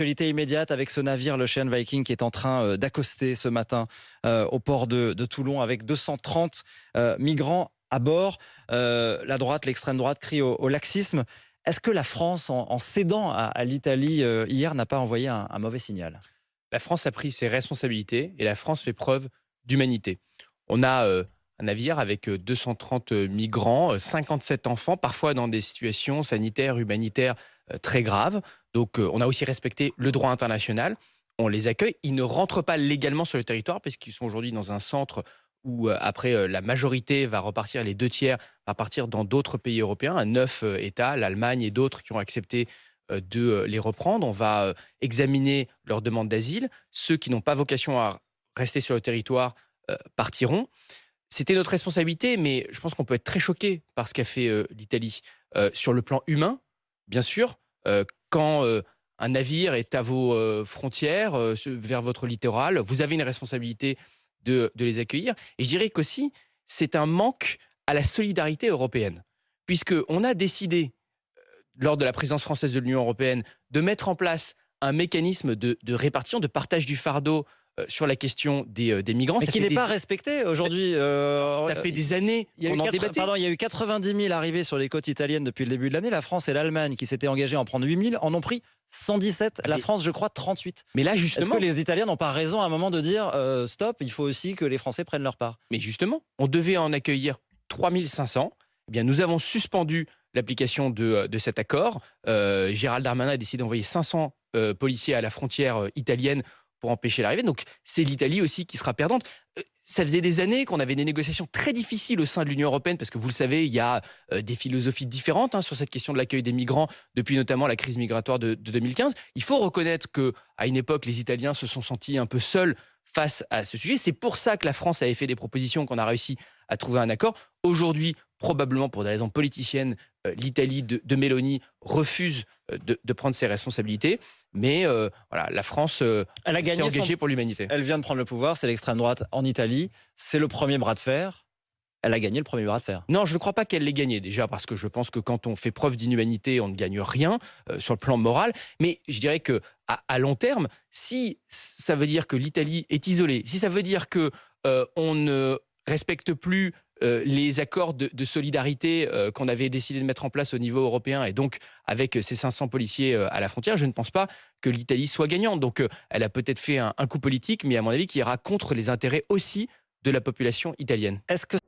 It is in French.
Actualité immédiate avec ce navire, l'Ocean Viking, qui est en train d'accoster ce matin au port de Toulon avec 230 migrants à bord. La droite, l'extrême droite crie au laxisme. Est-ce que la France, en cédant à l'Italie hier, n'a pas envoyé un mauvais signal? La France a pris ses responsabilités et la France fait preuve d'humanité. On a un navire avec 230 migrants, 57 enfants, parfois dans des situations sanitaires, humanitaires très graves. Donc on a aussi respecté le droit international. On les accueille. Ils ne rentrent pas légalement sur le territoire parce qu'ils sont aujourd'hui dans un centre où après la majorité va repartir, les 2 tiers va partir dans d'autres pays européens, à 9 États, l'Allemagne et d'autres qui ont accepté de les reprendre. On va examiner leur demande d'asile. Ceux qui n'ont pas vocation à rester sur le territoire partiront. C'était notre responsabilité, mais je pense qu'on peut être très choqué par ce qu'a fait l'Italie. Sur le plan humain, bien sûr, quand un navire est à vos frontières, vers votre littoral, vous avez une responsabilité de les accueillir. Et je dirais qu'aussi, c'est un manque à la solidarité européenne, puisqu'on a décidé lors de la présidence française de l'Union européenne, de mettre en place un mécanisme de répartition, de partage du fardeau sur la question des migrants. Mais qui n'est pas respecté aujourd'hui. Ça fait des années qu'on en débattait. Il y a eu 90 000 arrivées sur les côtes italiennes depuis le début de l'année. La France et l'Allemagne, qui s'étaient engagées à en prendre 8 000, en ont pris 117. La France, je crois, 38. Mais là, Est-ce justement, que les Italiens n'ont pas raison à un moment de dire stop, il faut aussi que les Français prennent leur part? on devait en accueillir 3 500. Eh bien, nous avons suspendu l'application de cet accord. Gérald Darmanin a décidé d'envoyer 500 policiers à la frontière italienne pour empêcher l'arrivée. Donc, c'est l'Italie aussi qui sera perdante. Ça faisait des années qu'on avait des négociations très difficiles au sein de l'Union européenne, parce que vous le savez, il y a des philosophies différentes sur cette question de l'accueil des migrants, depuis notamment la crise migratoire de 2015. Il faut reconnaître qu'à une époque, les Italiens se sont sentis un peu seuls face à ce sujet. C'est pour ça que la France avait fait des propositions, qu'on a réussi à trouver un accord. Aujourd'hui, probablement pour des raisons politiciennes, l'Italie de Meloni refuse de prendre ses responsabilités. Mais voilà, la France Elle a s'est gagné engagée pour l'humanité. Elle vient de prendre le pouvoir, c'est l'extrême droite en Italie. C'est le premier bras de fer. Elle a gagné le premier bras de fer. Non, je ne crois pas qu'elle l'ait gagné, déjà, parce que je pense que quand on fait preuve d'inhumanité, on ne gagne rien sur le plan moral. Mais je dirais que à long terme, si ça veut dire que l'Italie est isolée, si ça veut dire que on ne respecte plus les accords de solidarité qu'on avait décidé de mettre en place au niveau européen, et donc avec ces 500 policiers à la frontière, je ne pense pas que l'Italie soit gagnante. Donc elle a peut-être fait un coup politique, mais à mon avis qui ira contre les intérêts aussi de la population italienne. Est-ce que